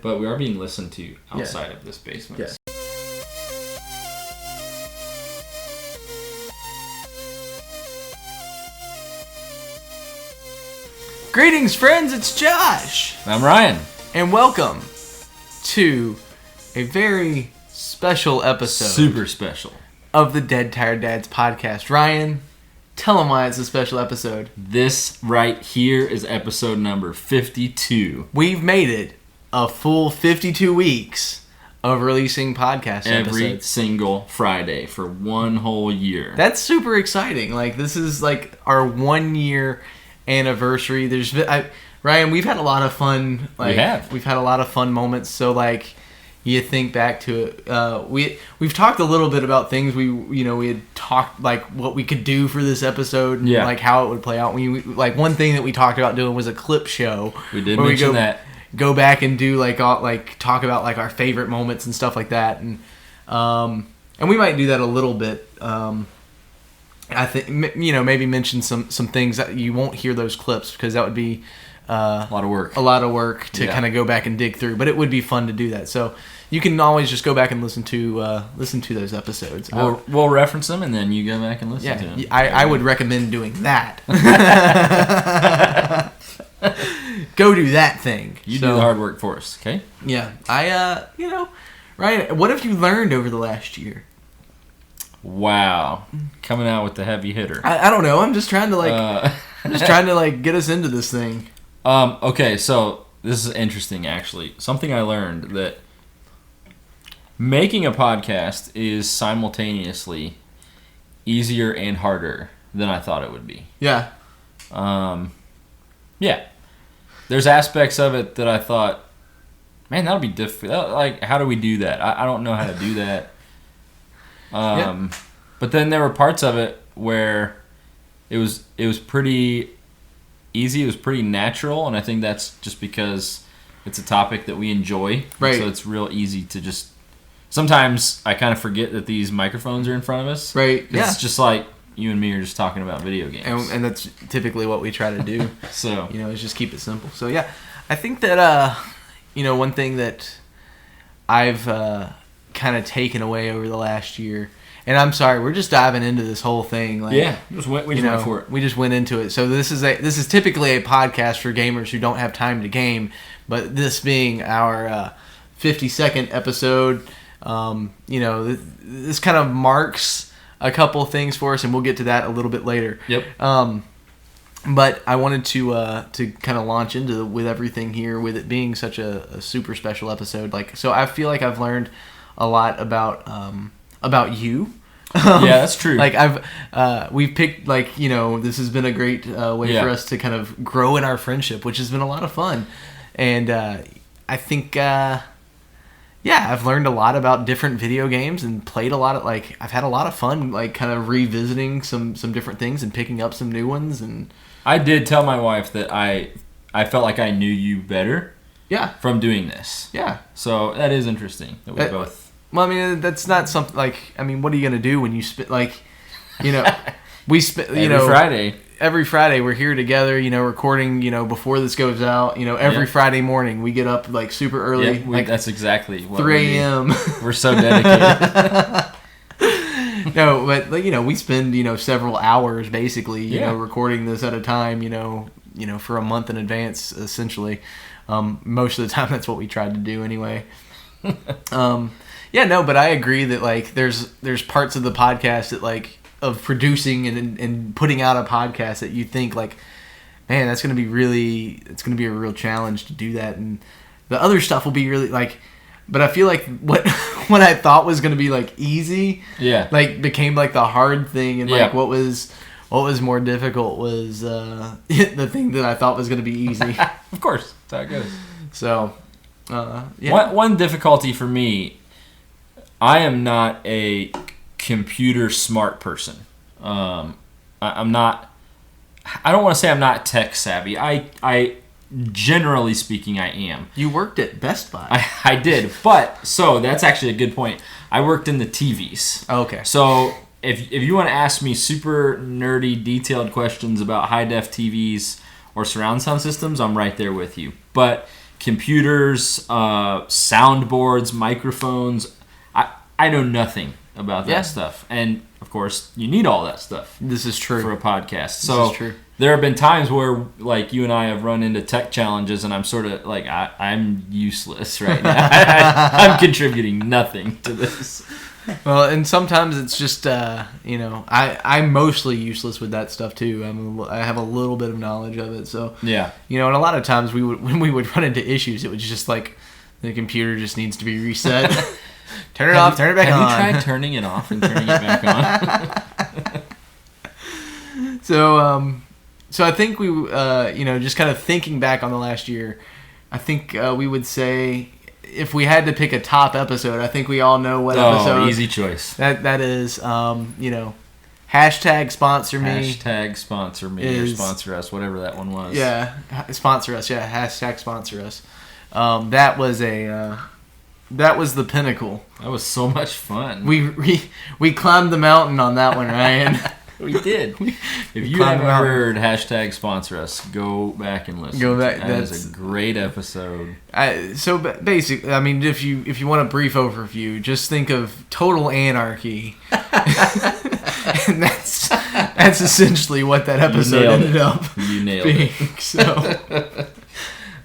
But we are being listened to outside of this basement. Yeah. Greetings, friends. It's Josh. I'm Ryan. And welcome to a very special episode. Super special. Of the Dead Tired Dads podcast. Ryan, tell them why it's a special episode. This right here is episode number 52. We've made it a full 52 weeks of releasing podcast every episodes. single Friday for one whole year. That's super exciting. Like, this is like our 1 year anniversary. Ryan, we've had a lot of fun. Like, we've had a lot of fun moments. So, like, you think back to it. We've talked a little bit about things we had talked, like, what we could do for this episode and like how it would play out. Like, one thing that we talked about doing was a clip show. We did mention that. Go back and do talk about like our favorite moments and stuff like that, and we might do that a little bit. I think maybe mention some things that you won't hear those clips because that would be a lot of work to kind of go back and dig through. But it would be fun to do that. So you can always just go back and listen to those episodes. We'll reference them and then you go back and listen to them. I would recommend doing that. Go do that thing. You do the hard work for us, okay? Yeah. Ryan, what have you learned over the last year? Wow. Coming out with the heavy hitter. I don't know. I'm just trying to get us into this thing. Okay, so this is interesting actually. Something I learned that making a podcast is simultaneously easier and harder than I thought it would be. Yeah. Yeah. There's aspects of it that I thought, man, that'll be difficult. Like, how do we do that? I don't know how to do that. But then there were parts of it where it was pretty easy. It was pretty natural, and I think that's just because it's a topic that we enjoy. Right. So it's real easy to just. Sometimes I kind of forget that these microphones are in front of us. Right. Yeah. It's just like you and me are just talking about video games. And that's typically what we try to do. So, is just keep it simple. So, yeah, I think that, one thing that I've kind of taken away over the last year, and I'm sorry, we're just diving into this whole thing. Like, we just went for it. We just went into it. So this is typically a podcast for gamers who don't have time to game, but this being our 52nd episode, this kind of marks a couple things for us, and we'll get to that a little bit later. Yep. But I wanted to kind of launch into with everything here, with it being such a super special episode. Like, so I feel like I've learned a lot about you. Yeah, that's true. Like we've picked, this has been a great way for us to kind of grow in our friendship, which has been a lot of fun. And I think I've learned a lot about different video games and played a lot of, I've had a lot of fun, kind of revisiting some different things and picking up some new ones. And I did tell my wife that I felt like I knew you better. Yeah. From doing this. Yeah. So that is interesting that we both. Well, I mean, that's not something what are you gonna do when you we spend Friday. Every Friday we're here together, recording, before this goes out, every Friday morning we get up super early. Yeah, that's exactly what 3 a.m. We're so dedicated. No, but we spend, several hours basically, recording this at a time, for a month in advance essentially. Most of the time that's what we tried to do anyway. But I agree that there's parts of the podcast that of producing and putting out a podcast that you think man, it's going to be a real challenge to do that, and the other stuff will be really but I feel like what I thought was going to be easy, became the hard thing, and what was more difficult was the thing that I thought was going to be easy. Of course, that's how it goes. So, one difficulty for me, I am not a computer smart person. I'm not. I don't want to say I'm not tech savvy. I generally speaking, I am. You worked at Best Buy. I did, but so that's actually a good point. I worked in the TVs. Okay. So if you want to ask me super nerdy, detailed questions about high def TVs or surround sound systems, I'm right there with you. But computers, soundboards, microphones. I know nothing about that stuff, and of course, you need all that stuff. This is true for a podcast. So this is true. There have been times where, like, you and I have run into tech challenges, and I'm sort of like, I'm useless right now. I'm contributing nothing to this. Well, and sometimes it's just, I'm mostly useless with that stuff too. I have a little bit of knowledge of it, so yeah. And a lot of times when we would run into issues, it was just like the computer just needs to be reset. Turn it off, turn it back on. Have you tried turning it off and turning it back on? So I think we, just kind of thinking back on the last year, I think we would say, if we had to pick a top episode, I think we all know what episode. Oh, easy choice. That is, hashtag sponsor me. Hashtag sponsor me or sponsor us, whatever that one was. Yeah, sponsor us. Yeah, hashtag sponsor us. That was the pinnacle. That was so much fun. We climbed the mountain on that one, Ryan. We did. If you haven't heard hashtag sponsor us, go back and listen. Go back. That is a great episode. So basically, I mean, if you want a brief overview, just think of total anarchy, and that's essentially what that episode ended up. You nailed being, it. So.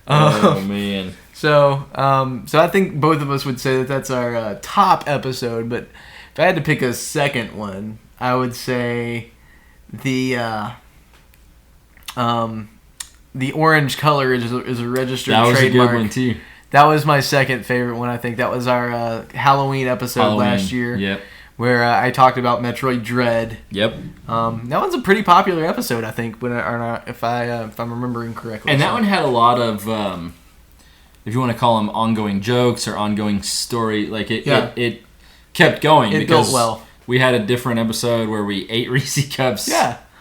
Oh man. So I think both of us would say that that's our top episode. But if I had to pick a second one, I would say the orange color is a registered trademark. That was a good one too. That was my second favorite one. I think that was our Halloween episode last year. Yep. Where I talked about Metroid Dread. Yep. That one's a pretty popular episode, I think, if I'm remembering correctly. And that one had a lot of, if you want to call them ongoing jokes or ongoing story, like it kept going. It because built well. We had a different episode where we ate Reese's Cups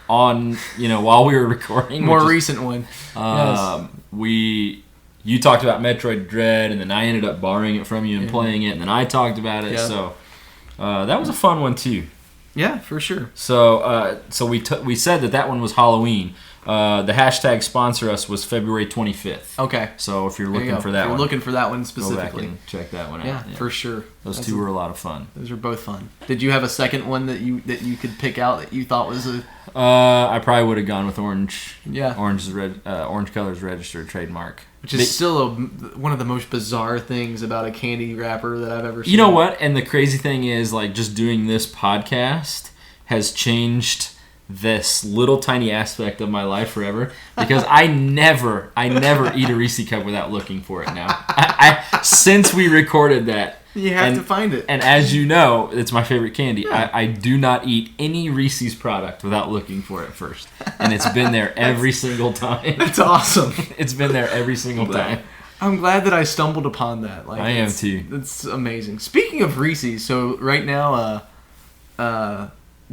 on, while we were recording. More recent one. You talked about Metroid Dread, and then I ended up borrowing it from you and playing it, and then I talked about it. Yeah. So that was a fun one too. Yeah, for sure. So we said that one was Halloween. The hashtag sponsor us was February 25th. Okay. So if you're looking for that one. If you're looking for that one specifically. Go back and check that one out. Yeah, for sure. Those two were a lot of fun. Those were both fun. Did you have a second one that you could pick out that you thought was a... I probably would have gone with orange. Yeah. Orange color's registered trademark. Which is still one of the most bizarre things about a candy wrapper that I've ever seen. You know what? And the crazy thing is, like, just doing this podcast has changed this little tiny aspect of my life forever, because I never eat a Reese's Cup without looking for it now. I since we recorded that, you have to find it. And as you know, it's my favorite candy. Yeah. I do not eat any Reese's product without looking for it first, and it's been there every single time. That's awesome. It's been there every single time. I'm glad that I stumbled upon that. I am too. It's amazing. Speaking of Reese's, so right now,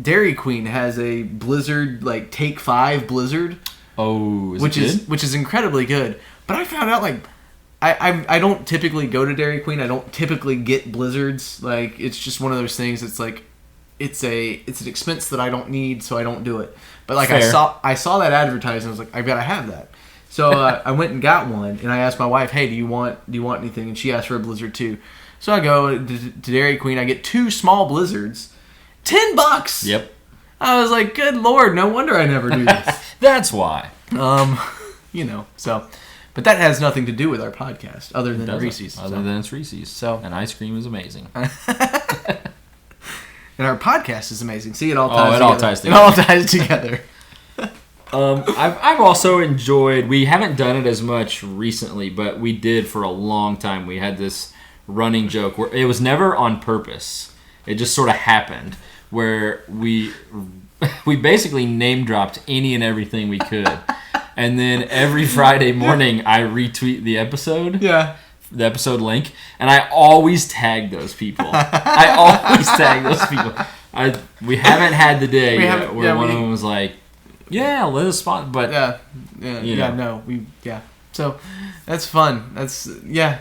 Dairy Queen has a Blizzard, like Take 5 Blizzard. Oh, which is incredibly good. But I found out, like, I don't typically go to Dairy Queen. I don't typically get Blizzards. Like, it's just one of those things. It's like it's an expense that I don't need, so I don't do it. But like, fair. I saw that advertised, and I was like, I've got to have that. So I went and got one, and I asked my wife, "Hey, do you want anything?" And she asked for a Blizzard too. So I go to Dairy Queen. I get 2 small Blizzards. $10. Yep. I was like, good Lord, no wonder I never do this. That's why. So, but that has nothing to do with our podcast, other than Reese's. Other than it's Reese's. So, and ice cream is amazing. And our podcast is amazing. See, it all ties together. It all ties together. I've also enjoyed. We haven't done it as much recently, but we did for a long time. We had this running joke where it was never on purpose. It just sort of happened, where we basically name dropped any and everything we could, and then every Friday morning I retweet the episode. Yeah. The episode link, and I always tag those people. We haven't had the day yet where one of them was like, "Yeah, let us spot," but So that's fun.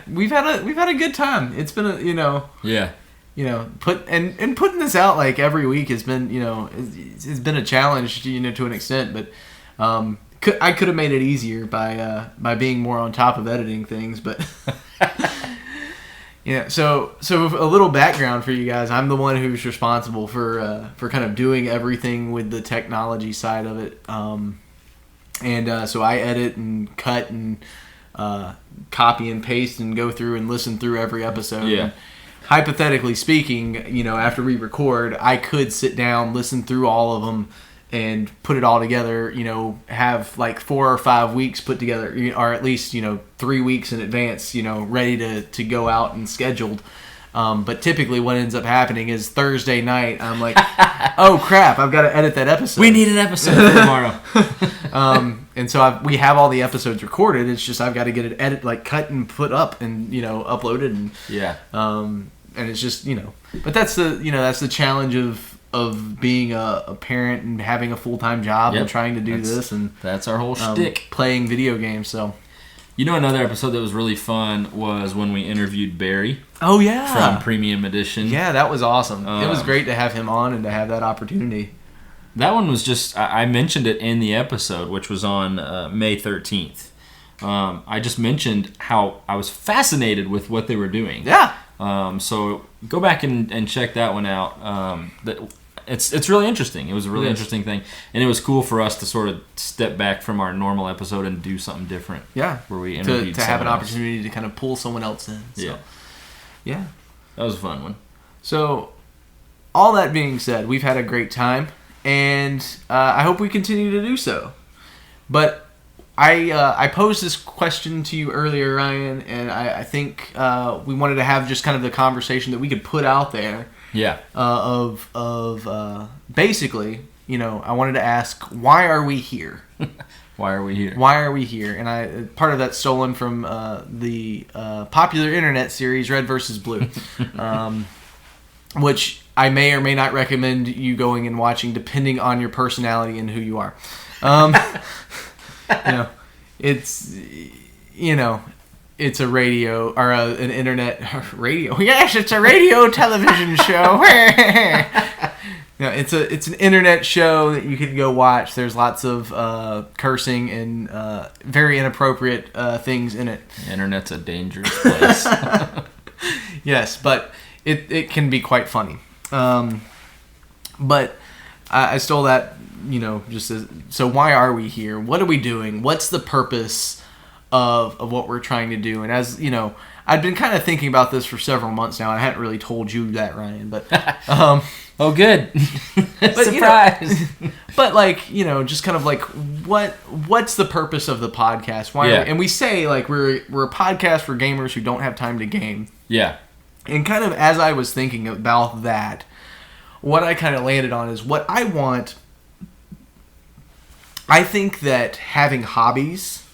We've had a good time. It's been putting this out like every week has been, it's been a challenge, to an extent, but I could have made it easier by being more on top of editing things, but yeah. So a little background for you guys. I'm the one who's responsible for kind of doing everything with the technology side of it. So I edit and cut and copy and paste and go through and listen through every episode. Yeah. And hypothetically speaking, after we record, I could sit down, listen through all of them, and put it all together, have like 4 or 5 weeks put together, or at least, 3 weeks in advance, ready to go out and scheduled. But typically what ends up happening is Thursday night, I'm like, oh crap, I've got to edit that episode. We need an episode for tomorrow. And so we have all the episodes recorded. It's just I've got to get it cut and put up and, uploaded. And, yeah. And it's just, but that's the challenge of being a parent and having a full-time job and trying to do this, and that's our whole shtick. Playing video games. So another episode that was really fun was when we interviewed Barry. Oh yeah, from Premium Edition. Yeah, that was awesome. It was great to have him on and to have that opportunity. That one was just, I mentioned it in the episode, which was on May 13th. I just mentioned how I was fascinated with what they were doing. Yeah. So go back and check that one out. It's really interesting. It was a really interesting thing, and it was cool for us to sort of step back from our normal episode and do something different. Yeah, where we interviewed to have an opportunity to kind of pull someone else in. So. Yeah, that was a fun one. So, all that being said, we've had a great time, and I hope we continue to do so. But I posed this question to you earlier, Ryan, and I think we wanted to have just kind of the conversation that we could put out there. Yeah. Basically, I wanted to ask, why are we here? Why are we here? Why are we here? And part of that's stolen from the popular internet series Red vs. Blue, which I may or may not recommend you going and watching, depending on your personality and who you are. It's a radio or an internet radio. Yes, it's a radio television show. It's an internet show that you can go watch. There's lots of cursing and very inappropriate things in it. The internet's a dangerous place. Yes, but it can be quite funny. But I stole that, so why are we here? What are we doing? What's the purpose of what we're trying to do? And as I've been kind of thinking about this for several months now. I hadn't really told you that, Ryan, but oh, good. But, surprise. But just kind of like what's the purpose of the podcast? Why? And we say like we're a podcast for gamers who don't have time to game. Yeah. And kind of as I was thinking about that, what I kind of landed on is what I want. I think that having hobbies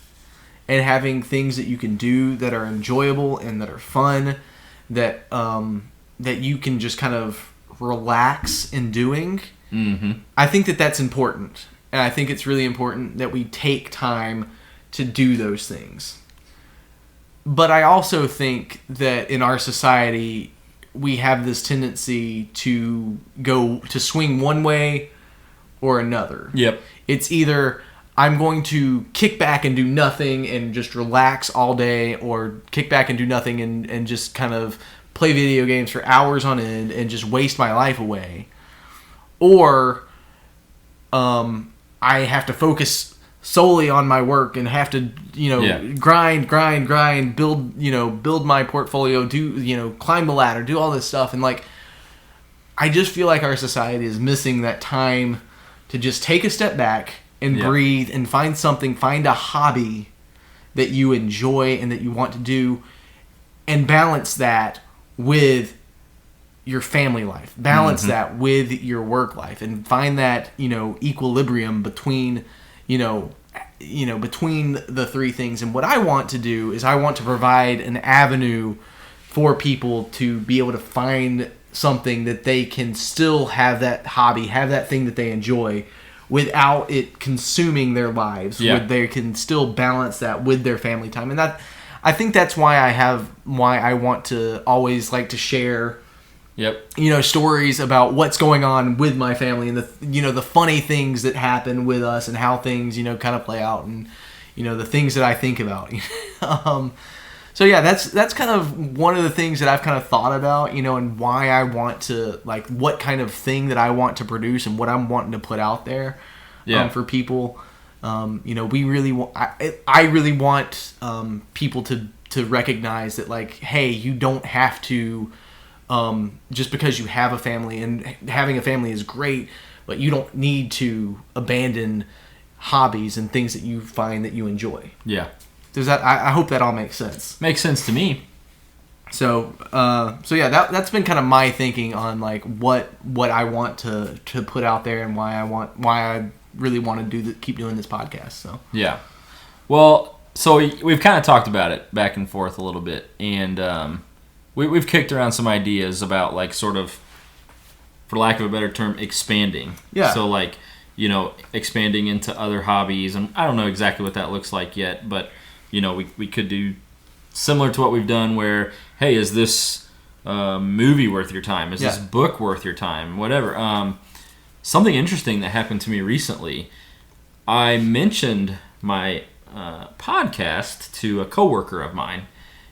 and having things that you can do that are enjoyable and that are fun, that you can just kind of relax in doing, I think that that's important. And I think it's really important that we take time to do those things. But I also think that in our society, we have this tendency to swing one way or another. Yep. It's either I'm going to kick back and do nothing and just relax all day, or kick back and do nothing and just kind of play video games for hours on end and just waste my life away. Or I have to focus solely on my work and have to, grind, build my portfolio, climb the ladder, do all this stuff. And I just feel like our society is missing that time to just take a step back and breathe and find a hobby that you enjoy and that you want to do, and balance that with your family life, balance that with your work life, and find that, equilibrium between, between the three things. And what I want to do is I want to provide an avenue for people to be able to find something that they can still have that hobby, have that thing that they enjoy, without it consuming their lives. They can still balance that with their family time. And that, I think that's why I want to always like to share Yep. Stories about what's going on with my family and the funny things that happen with us and how things, kind of play out and, the things that I think about. So yeah, that's kind of one of the things that I've kind of thought about, and why I want to, like, what kind of thing that I want to produce and what I'm wanting to put out there for people. We really want, I really want people to recognize that, like, hey, you don't have to, just because you have a family, and having a family is great, but you don't need to abandon hobbies and things that you find that you enjoy. Yeah. Does that? I hope that all makes sense. Makes sense to me. So yeah, that's been kind of my thinking on, like, what I want to put out there and why I really want to keep doing this podcast. So yeah. Well, so we've kind of talked about it back and forth a little bit, and we've kicked around some ideas about, like, sort of, for lack of a better term, expanding. Yeah. So, like, expanding into other hobbies, and I don't know exactly what that looks like yet, but we could do similar to what we've done where, hey, is this movie worth your time? Is this book worth your time? Whatever. Something interesting that happened to me recently, I mentioned my podcast to a coworker of mine,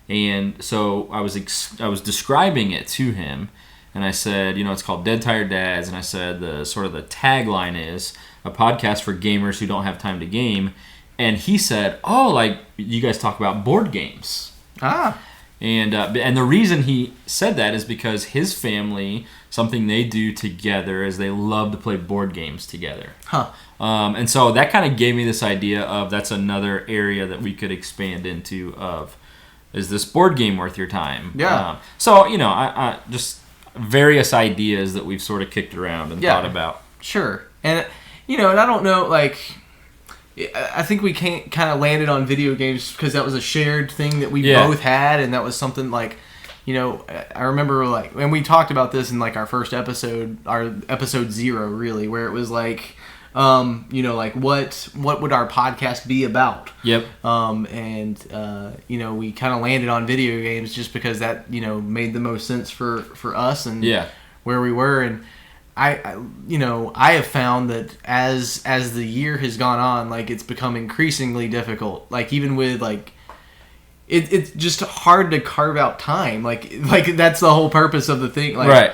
and so I was describing it to him, and I said, it's called Dead Tired Dads, and I said the tagline is a podcast for gamers who don't have time to game. And he said, "Oh, like, you guys talk about board games." Ah. And the reason he said that is because his family, something they do together is they love to play board games together. Huh. And so that kind of gave me this idea of that's another area that we could expand into of, is this board game worth your time? Yeah. So, I just various ideas that we've sort of kicked around and thought about. Sure. And, and I don't know, like, I think we kind of landed on video games because that was a shared thing that we both had, and that was something, like, I remember, like, and we talked about this in, like, our first episode, our episode 0, really, where it was like, like, what would our podcast be about? Yep. And we kind of landed on video games just because that, made the most sense for us and where we were. And I have found that as the year has gone on, like, it's become increasingly difficult. Like, even with, like, it's just hard to carve out time. Like that's the whole purpose of the thing. Like, right.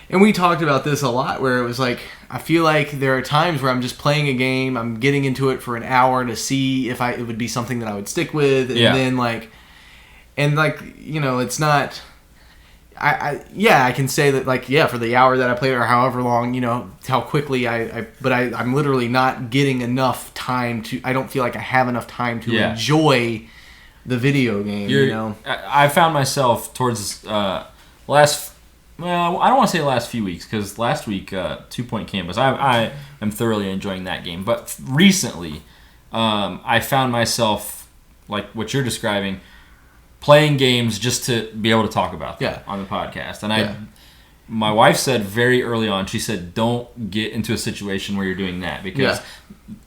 And we talked about this a lot, where it was like, I feel like there are times where I'm just playing a game, I'm getting into it for an hour to see if it would be something that I would stick with, and then, like, it's not. I can say that, like, for the hour that I played, or however long, how quickly I'm literally not getting enough time to, I don't feel like I have enough time to enjoy the video game, I found myself towards I don't want to say the last few weeks, because last week, 2 Point Campus, I am thoroughly enjoying that game, but recently, I found myself, like what you're describing, playing games just to be able to talk about them on the podcast. And my wife said very early on, she said, don't get into a situation where you're doing that, because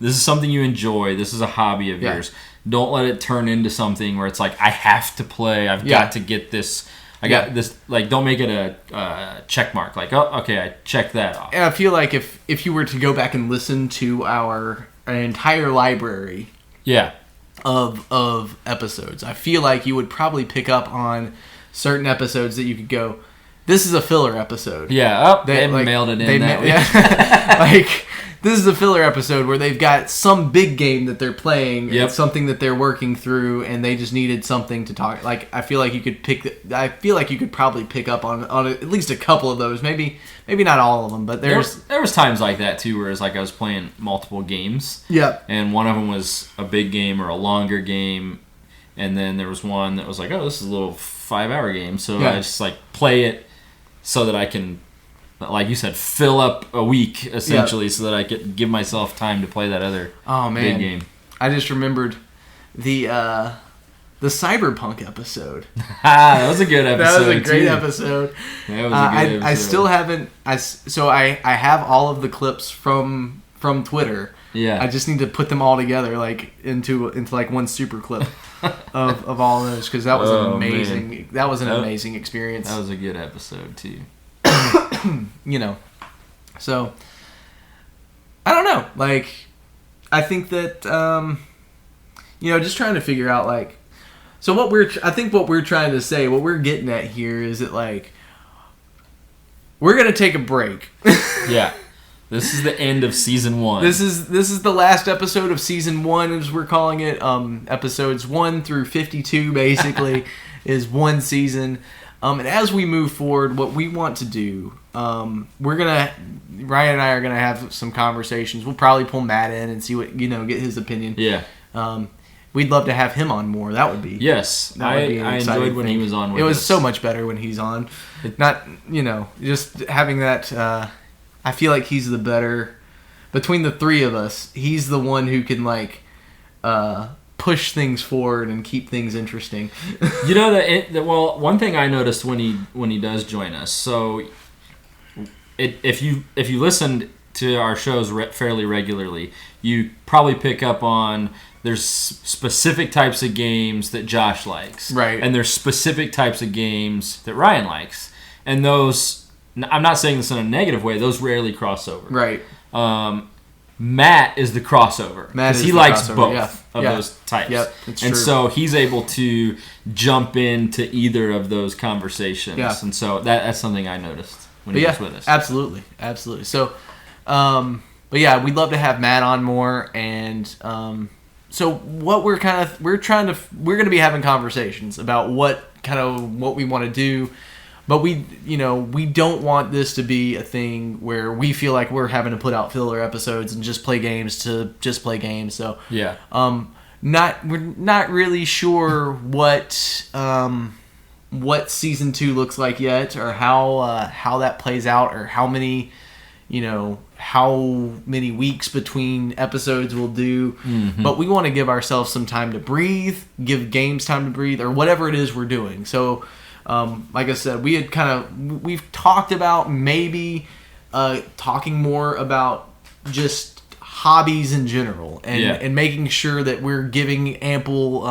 this is something you enjoy. This is a hobby of yours. Don't let it turn into something where it's like, I have to play. I've got to get this. I got this. Like, don't make it a check mark. Like, oh, okay, I checked that off. And I feel like if you were to go back and listen to our entire library, of episodes, I feel like you would probably pick up on certain episodes that you could go, this is a filler episode. Yeah, they mailed it in that week. Like, this is a filler episode where they've got some big game that they're playing, it's something that they're working through, and they just needed something to talk. Like, I feel like you could probably pick up on at least a couple of those, maybe not all of them, but there Yeah. And one of them was a big game or a longer game, and then there was one that was like, oh, this is a little 5-hour game, so I just, like, play it so that I can, like you said, fill up a week, essentially, so that I could give myself time to play that other big game. I just remembered the Cyberpunk episode. That was a good episode. That was a great episode. That was a good episode. I still haven't. So I have all of the clips from Twitter. Yeah. I just need to put them all together, like into like one super clip of all of those, because that was an amazing. Man. That was an amazing experience. That was a good episode too. You know, so I don't know. Like, I think that you know, just trying to figure out like. So I think what we're trying to say, what we're getting at here is that like we're gonna take a break. Yeah, this is the end of season 1. This is the last episode of season 1, as we're calling it. Episodes 1 through 52 basically is one season. And as we move forward, what we want to do, Ryan and I are gonna have some conversations. We'll probably pull Matt in and see what get his opinion. Yeah. We'd love to have him on more. That would be I enjoyed when he was on with us. It was so much better when he's on. Not, just having that, I feel like he's the better, between the three of us, he's the one who can like push things forward and keep things interesting. Well, one thing I noticed when he does join us, so if you listened to our shows fairly regularly, you probably pick up on there's specific types of games that Josh likes. Right. And there's specific types of games that Ryan likes. And those, I'm not saying this in a negative way, those rarely cross over. Right. Matt is the crossover. Because he likes both of those types. Yep, it's and true. so he's able to jump into either of those conversations. Yeah. And so that's something I noticed when he was with us. Absolutely. So, but yeah, we'd love to have Matt on more, and so what we're going to be having conversations about what we want to do, but we don't want this to be a thing where we feel like we're having to put out filler episodes and just play games to just play games. So yeah, we're not really sure what season 2 looks like yet, or how that plays out, or how many weeks between episodes we'll do. Mm-hmm. But we want to give ourselves some time to breathe, give games time to breathe, or whatever it is we're doing. So, like I said, we've talked about maybe talking more about just hobbies in general, and making sure that we're giving ample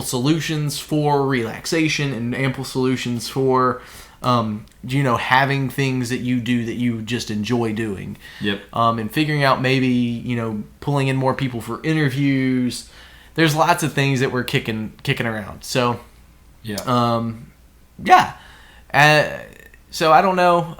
solutions for relaxation, and ample solutions for having things that you do that you just enjoy doing. Yep. And figuring out maybe, pulling in more people for interviews. There's lots of things that we're kicking around. So, yeah. Yeah. So I don't know.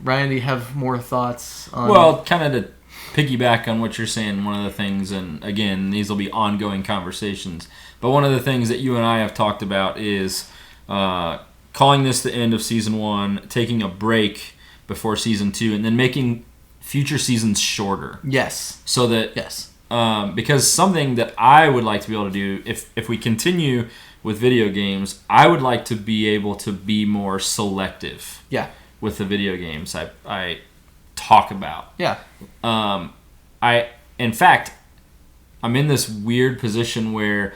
Ryan, do you have more thoughts on... Well, kind of to piggyback on what you're saying, one of the things, and again, these will be ongoing conversations, but one of the things that you and I have talked about is calling this the end of season 1, taking a break before season 2, and then making future seasons shorter. Yes. So that... Yes. Because something that I would like to be able to do, if we continue with video games, I would like to be able to be more selective. Yeah. With the video games I talk about. Yeah. In fact, I'm in this weird position where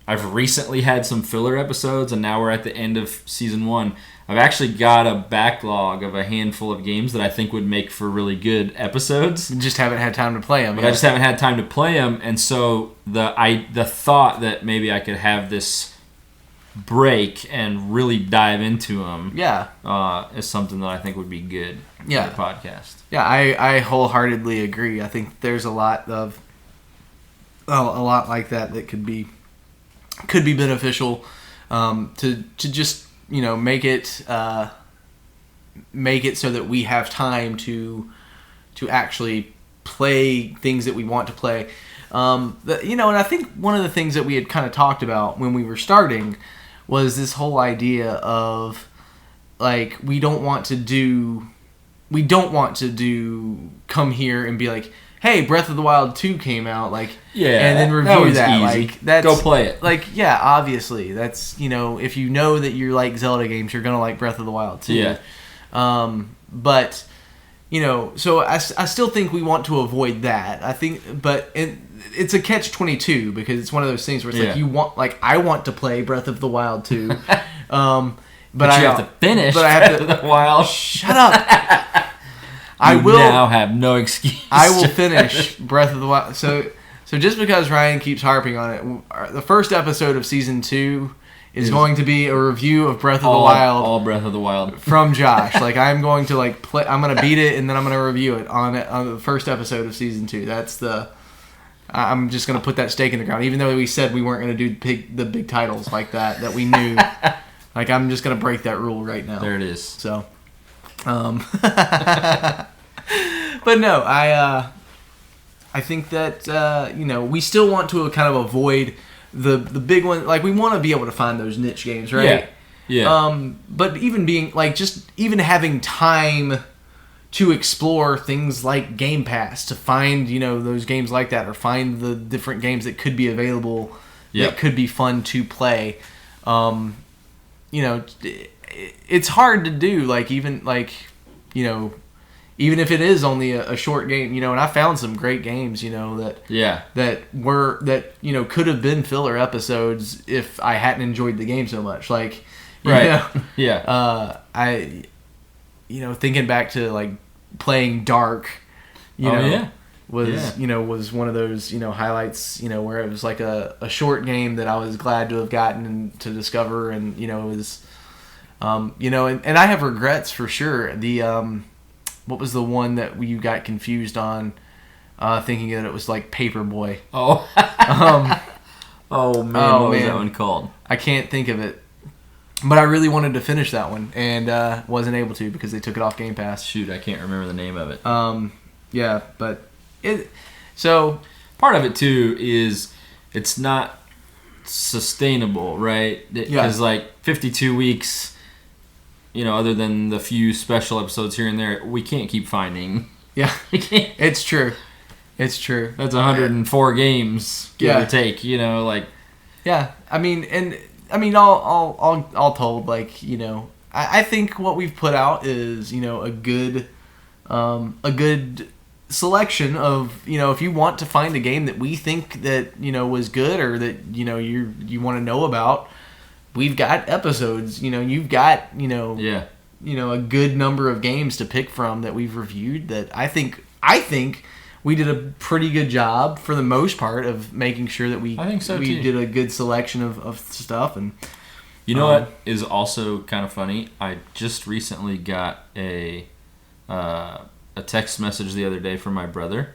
I've recently had some filler episodes, and now we're at the end of season 1. I've actually got a backlog of a handful of games that I think would make for really good episodes. You just haven't had time to play them. But I just haven't had time to play them, and so the thought that maybe I could have this break and really dive into them is something that I think would be good for the podcast. Yeah, I wholeheartedly agree. I think there's a lot like that could be beneficial to just make it so that we have time to actually play things that we want to play. And I think one of the things that we had kind of talked about when we were starting was this whole idea of like we don't want to come here and be like, hey, Breath of the Wild 2 came out, and then review that. Easy. That's, go play it. Obviously, that's, if you know that you like Zelda games, you're going to like Breath of the Wild 2. Yeah. But, so I still think we want to avoid that. I think, but it's a catch-22 because it's one of those things where it's I want to play Breath of the Wild 2. But you have to finish Breath of the Wild. Shut up. now have no excuse. I will finish Breath of the Wild. So just because Ryan keeps harping on it, the first episode of season 2 is going to be a review of Breath of the Wild. All Breath of the Wild from Josh. Like I'm going to play. I'm going to beat it and then I'm going to review it on the first episode of season 2. That's the. I'm just going to put that stake in the ground, even though we said we weren't going to do the big titles like that we knew. Like I'm just going to break that rule right now. There it is. So, but no, I think that we still want to kind of avoid the big one. Like we want to be able to find those niche games, right? Yeah. But even being even having time to explore things like Game Pass to find those games like that, or find the different games that could be available that could be fun to play. It's hard to do. Even if it is only a short game, and I found some great games, that could have been filler episodes if I hadn't enjoyed the game so much. Thinking back to playing Dark, was one of those highlights, where it was like a short game that I was glad to have gotten and to discover, and it was, and I have regrets for sure. The what was the one that you got confused on, thinking that it was like Paperboy? Oh, what was that one called? I can't think of it. But I really wanted to finish that one and wasn't able to because they took it off Game Pass. Shoot, I can't remember the name of it. But so part of it too is it's not sustainable, right? Because 52 weeks, other than the few special episodes here and there, we can't keep finding. Yeah, it's true. It's true. That's 104 games, give or take. Yeah, all told, I think what we've put out is, a good selection of, if you want to find a game that we think that, was good or that, you want to know about, we've got episodes, you've got, a good number of games to pick from that we've reviewed that I think we did a pretty good job for the most part of making sure that we did a good selection of stuff. And what is also kind of funny? I just recently got a text message the other day from my brother,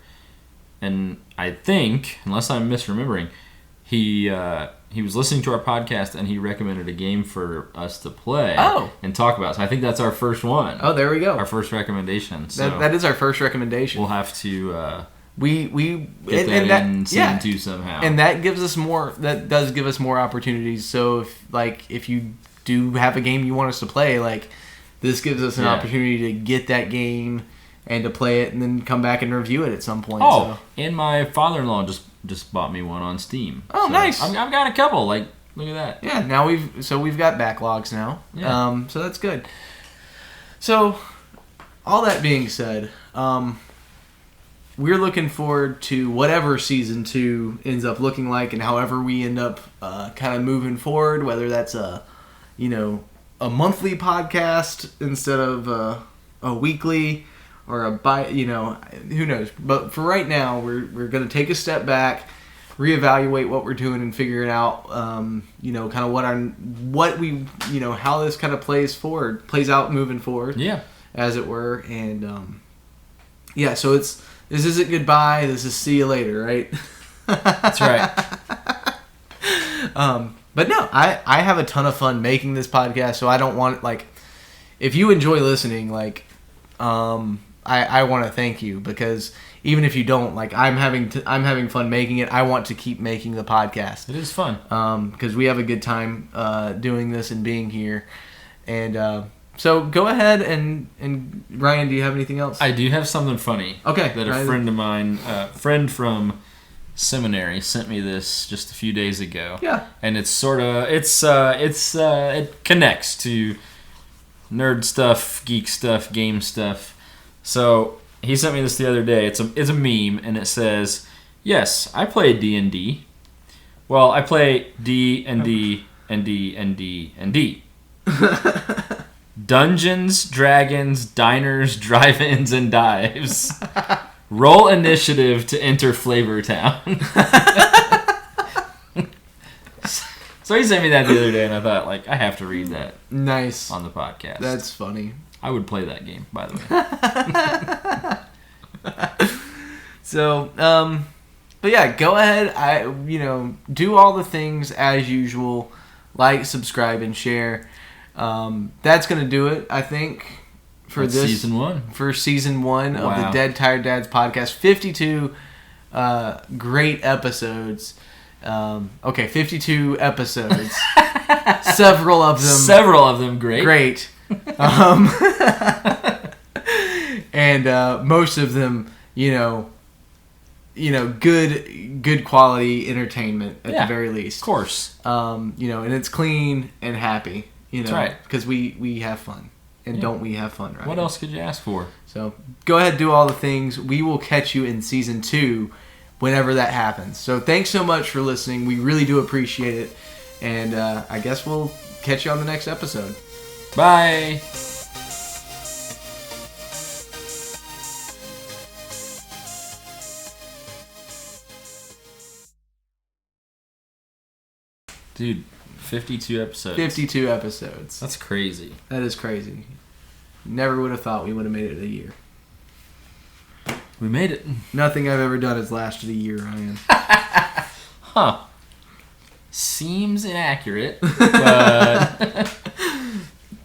and I think, unless I'm misremembering, he was listening to our podcast and he recommended a game for us to play and talk about. So I think that's our first one. Oh, there we go. Our first recommendation. So that is our first recommendation. We'll have to we get that in season 2 somehow. And that gives us more. That does give us more opportunities. So if you do have a game you want us to play, this gives us an opportunity to get that game and to play it and then come back and review it at some point. And my father-in-law just bought me one on Steam. Oh, so nice! I've got a couple. Look at that. Yeah. Now we've got backlogs now. Yeah. So that's good. So, all that being said, we're looking forward to whatever season 2 ends up looking like, and however we end up kind of moving forward. Whether that's a monthly podcast instead of a weekly. Or who knows? But for right now, we're going to take a step back, reevaluate what we're doing, and figure it out. Kind of how this kind of plays out moving forward. Yeah, as it were, and So this isn't goodbye. This is see you later, right? That's right. But no, I have a ton of fun making this podcast, so I don't want if you enjoy listening, I want to thank you, because even if you don't, I'm having fun making it. I want to keep making the podcast. It is fun. Because we have a good time doing this and being here. And so go ahead and Ryan, do you have anything else? I do have something funny. Okay. That a friend of mine, friend from seminary, sent me this just a few days ago. Yeah. And it's sort of it connects to nerd stuff, geek stuff, game stuff. So he sent me this the other day. It's a meme, and it says, "Yes, I play D&D. Well, I play D and D and D and D and D." Dungeons, Dragons, Diners, Drive-Ins, and Dives. Roll initiative to enter Flavor Town. So he sent me that the other day, and I thought, like, I have to read that. Nice. On the podcast. That's funny. I would play that game, by the way. So, but yeah, go ahead. Do all the things as usual. Like, subscribe, and share. That's gonna do it, I think, for this season 1. For season 1 Wow. of the Dead Tired Dads podcast. 52 great episodes. 52 episodes. Several of them great. Great. And most of them, good quality entertainment at the very least. Of course. And it's clean and happy. That's right. Because we have fun. And don't we have fun, right? What else could you ask for? So go ahead, do all the things. We will catch you in season 2 whenever that happens. So thanks so much for listening. We really do appreciate it. And I guess we'll catch you on the next episode. Bye. Dude, 52 episodes. 52 episodes. That's crazy. That is crazy. Never would have thought we would have made it a year. We made it. Nothing I've ever done has lasted a year, Ryan. Huh. Seems inaccurate, but...